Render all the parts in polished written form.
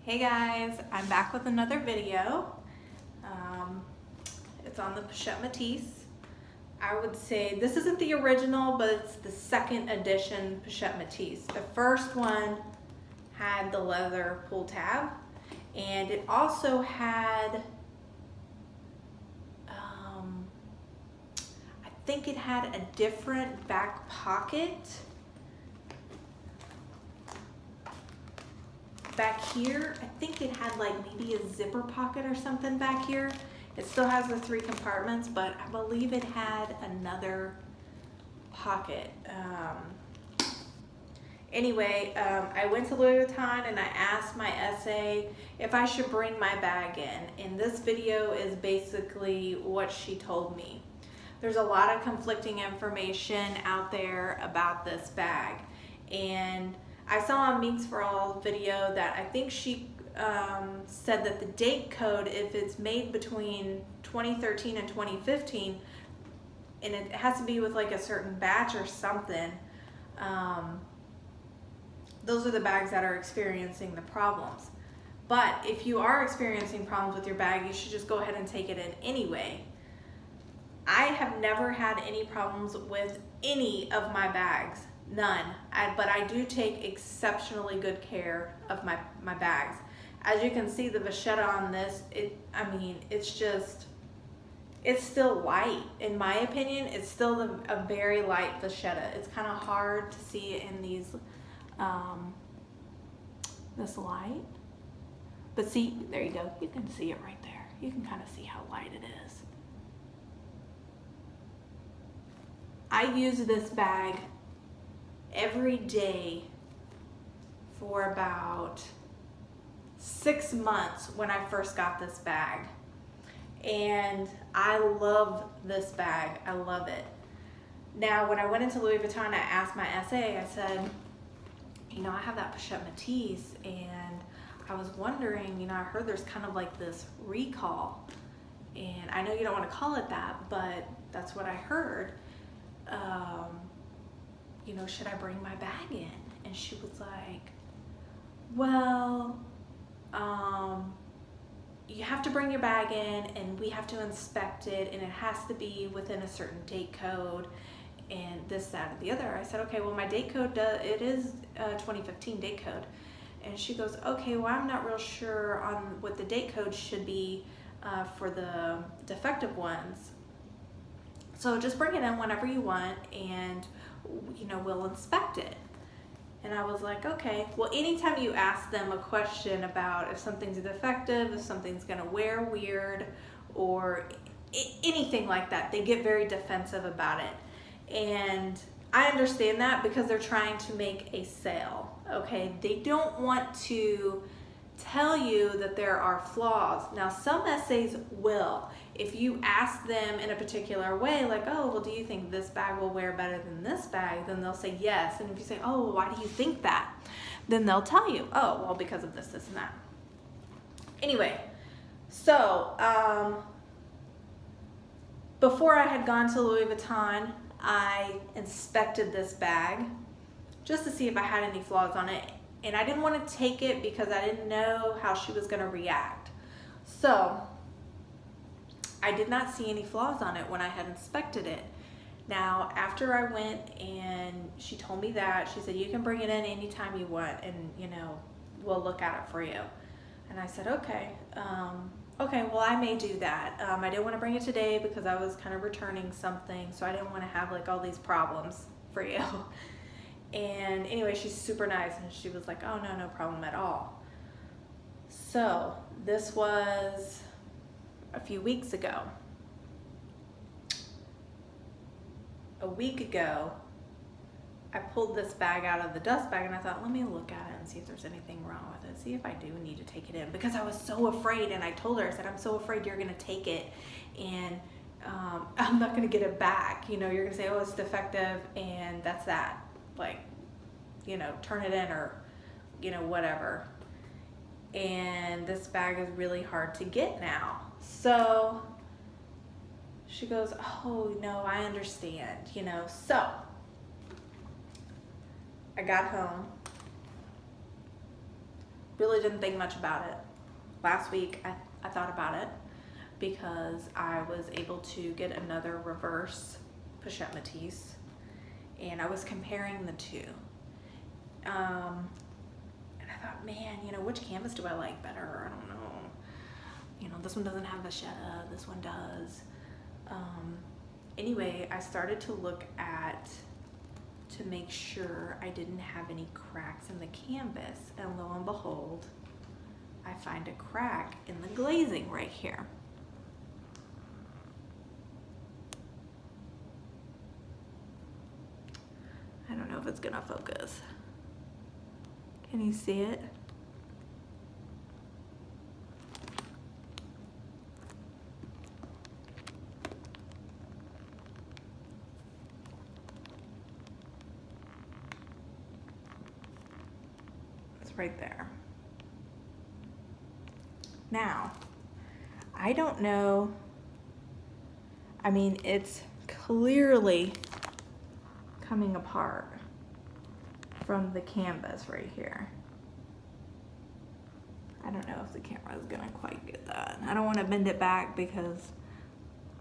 Hey guys, I'm back with another video. It's on the Pochette Métis. I would say this isn't the original, but it's the second edition Pochette Métis. The first one had the leather pull tab, and it also had, I think it had a different back pocket. Back here, I think it had like maybe a zipper pocket or something back here. It still has the 3 compartments, but I believe it had another pocket. Anyway, I went to Louis Vuitton and I asked my SA if I should bring my bag in. And this video is basically what she told me. There's a lot of conflicting information out there about this bag. And I saw on Meeks for All video that I think she said that the date code, if it's made between 2013 and 2015, and it has to be with like a certain batch or something, those are the bags that are experiencing the problems. But if you are experiencing problems with your bag, you should just go ahead and take it in anyway. I have never had any problems with any of my bags. None. But I do take exceptionally good care of my bags. As you can see, the vachetta on this, it's still light. In my opinion, it's still a very light vachetta. It's kind of hard to see it in these, this light. But see, there you go. You can see it right there. You can kind of see how light it is. I use this bag every day for about 6 months when I first got this bag. And I love this bag. I love it. Now, when I went into Louis Vuitton, I asked my SA, I said, you know, I have that Pochette Métis, and I was wondering, I heard there's kind of like this recall. And I know you don't want to call it that, but that's what I heard. Should I bring my bag in? And she was like, well, you have to bring your bag in and we have to inspect it and it has to be within a certain date code and this, that, and the other. I said, okay, well, my date code, it is 2015 date code. And she goes, okay, well, I'm not real sure on what the date code should be for the defective ones. So just bring it in whenever you want and, we'll inspect it. And I was like, okay. Well, anytime you ask them a question about if something's defective, if something's gonna wear weird, or anything like that, they get very defensive about it. And I understand that because they're trying to make a sale, okay? They don't want to tell you that there are flaws. Now, some SAs will. If you ask them in a particular way, like, oh, well, do you think this bag will wear better than this bag? Then they'll say yes. And if you say, oh, well, why do you think that? Then they'll tell you, oh, well, because of this, this, and that. Anyway, so before I had gone to Louis Vuitton, I inspected this bag just to see if I had any flaws on it. And I didn't want to take it because I didn't know how she was going to react. So I did not see any flaws on it when I had inspected it. Now, after I went and she told me that, she said, you can bring it in anytime you want and, we'll look at it for you. And I said, okay. Okay, well, I may do that. I didn't want to bring it today because I was kind of returning something, so I didn't want to have like all these problems for you. And anyway, she's super nice and she was like, oh, no problem at all. So this was a few weeks ago. A week ago, I pulled this bag out of the dust bag and I thought, let me look at it and see if there's anything wrong with it. See if I do need to take it in, because I was so afraid. And I told her, I said, I'm so afraid you're going to take it and I'm not going to get it back. You're going to say, oh, it's defective and that's that. Like, turn it in or, whatever. And this bag is really hard to get now. So she goes, oh, no, I understand, So I got home. really didn't think much about it. Last week I thought about it because I was able to get another reverse Pochette Métis, and I was comparing the two. And I thought, man, you know, which canvas do I like better? I don't know. You know, this one doesn't have vachetta, this one does. Anyway, I started to look at, to make sure I didn't have any cracks in the canvas, and lo and behold, I find a crack in the glazing right here. I don't know if it's gonna focus. Can you see it? It's right there. Now, I don't know, I mean, it's clearly coming apart from the canvas right here. I don't know if the camera is gonna quite get that. I don't want to bend it back because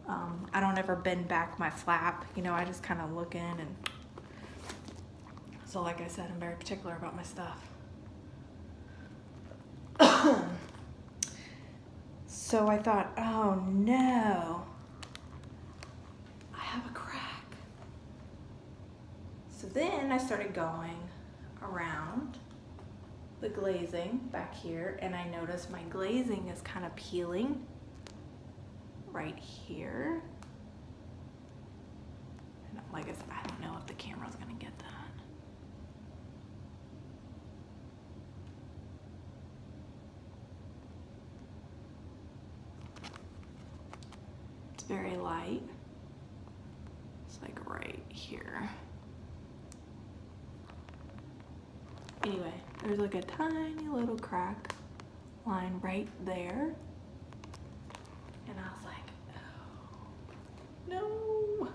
I don't ever bend back my flap. You know, I just kind of look in, and so like I said, I'm very particular about my stuff. So I thought, oh no, I have a crack. So then I started going around the glazing back here, and I noticed my glazing is kind of peeling right here. And like I said, I don't know if the camera's gonna get that. It's very light. It's like right here. Anyway, there's like a tiny little crack line right there. And I was like, oh, no.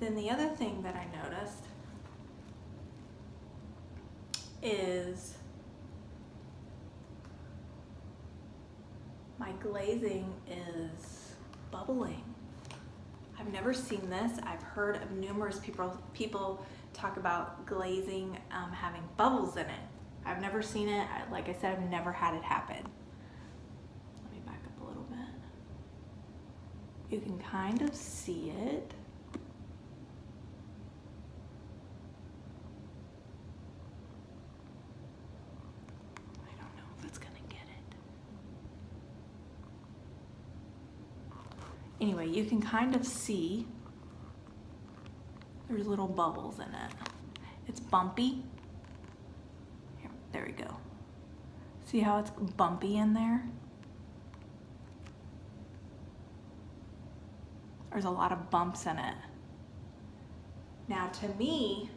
Then the other thing that I noticed is my glazing is bubbling. I've never seen this. I've heard of numerous people talk about glazing having bubbles in it. I've never seen it. Like I said, I've never had it happen. Let me back up a little bit. You can kind of see it. I don't know if it's gonna get it. Anyway, you can kind of see there's little bubbles in it. It's bumpy. Here, there we go. See how it's bumpy in there? There's a lot of bumps in it. Now to me,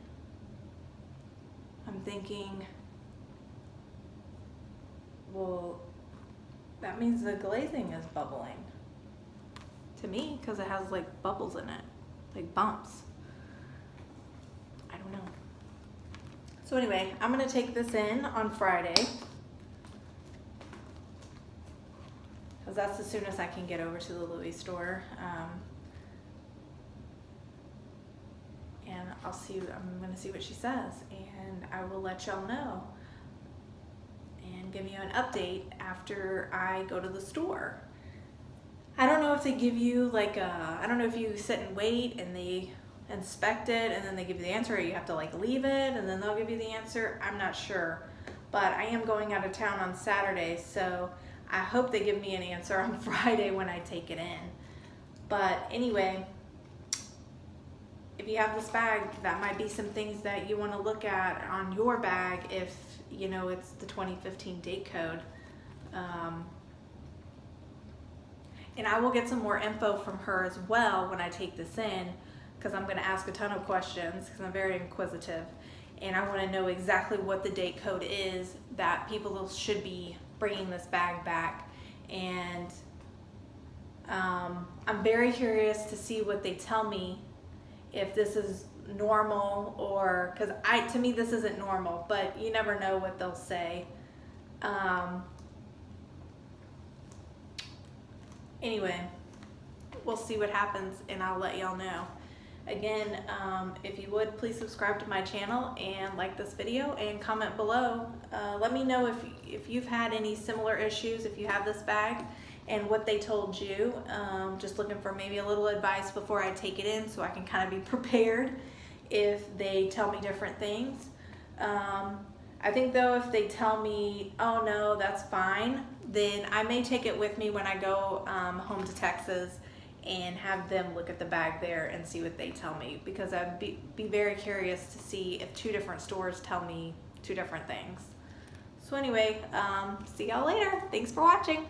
I'm thinking, well, that means the glazing is bubbling. To me, because it has like bubbles in it, like bumps. I don't know. So anyway, I'm gonna take this in on Friday, because that's the soonest I can get over to the Louis store. And I'm gonna see what she says, and I will let y'all know and give you an update after I go to the store. I don't know if they give you like I don't know if you sit and wait and they inspect it and then they give you the answer, or you have to like leave it and then they'll give you the answer. I'm not sure, but I am going out of town on Saturday, so I hope they give me an answer on Friday when I take it in. But anyway, if you have this bag, that might be some things that you want to look at on your bag if you know it's the 2015 date code. And I will get some more info from her as well when I take this in, because I'm going to ask a ton of questions because I'm very inquisitive, and I want to know exactly what the date code is that people should be bringing this bag back. And I'm very curious to see what they tell me if this is normal, or because to me this isn't normal, but you never know what they'll say. Anyway, we'll see what happens and I'll let y'all know. Again, if you would, please subscribe to my channel and like this video and comment below. Let me know if you've had any similar issues, if you have this bag, and what they told you. Just looking for maybe a little advice before I take it in so I can kind of be prepared if they tell me different things. I think though if they tell me, oh no, that's fine, then I may take it with me when I go home to Texas and have them look at the bag there and see what they tell me, because I'd be very curious to see if two different stores tell me two different things. So anyway, see y'all later. Thanks for watching.